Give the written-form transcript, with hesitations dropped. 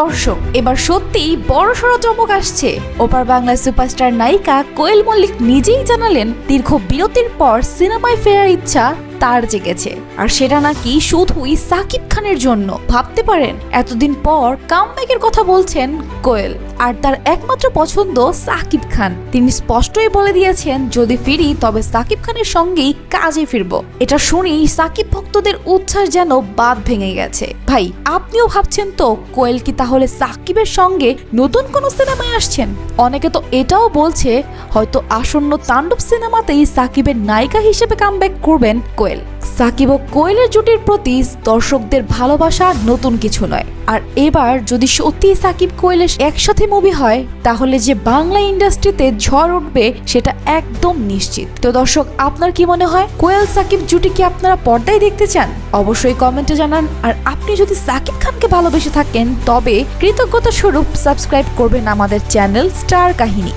দর্শক, এবার সত্যিই বড়সড় চমক আসছে। ওপার বাংলার সুপারস্টার নায়িকা কোয়েল মল্লিক নিজেই জানালেন দীর্ঘ বিরতির পর সিনেমায় ফেরার ইচ্ছা তার জেগেছে, আর সেটা নাকি শুধুই সাকিব খানের জন্য। ভাবতে পারেন, এতদিন পর কামব্যাকের কথা বলছেন কোয়েল, আর তার একমাত্র পছন্দ সাকিব খান। তিনি স্পষ্টই বলে দিয়েছেন, যদি ফিরি তবে সাকিব খানের সঙ্গেই কাজে ফিরবো। এটা শুনেই সাকিব ভক্তদের উচ্ছ্বাস যেন বাঁধ ভেঙে গেছে। ভাই, আপনিও ভাবছেন তো কোয়েল কি তাহলে সাকিবের সঙ্গে নতুন কোনো সিনেমায় আসছেন? অনেকে তো এটাও বলছে হয়তো আসন্ন তাণ্ডব সিনেমাতেই সাকিবের নায়িকা হিসেবে কামব্যাক করবেন কোয়েল। সাকিব ও কোয়েলের জুটির প্রতি দর্শকদের ভালোবাসা নতুন কিছু নয়, আর এবার যদি সত্যি সাকিব কোয়েলের একসাথে মুভি হয় তাহলে যে বাংলা ইন্ডাস্ট্রিতে ঝড় উঠবে সেটা একদম নিশ্চিত। তো দর্শক, আপনার কি মনে হয়, কোয়েল সাকিব জুটি কি আপনারা পর্দায় দেখতে চান? অবশ্যই কমেন্টে জানান। আর আপনি যদি সাকিব খানকে ভালোবেসে থাকেন তবে কৃতজ্ঞতা স্বরূপ সাবস্ক্রাইব করবেন আমাদের চ্যানেল স্টার কাহিনী।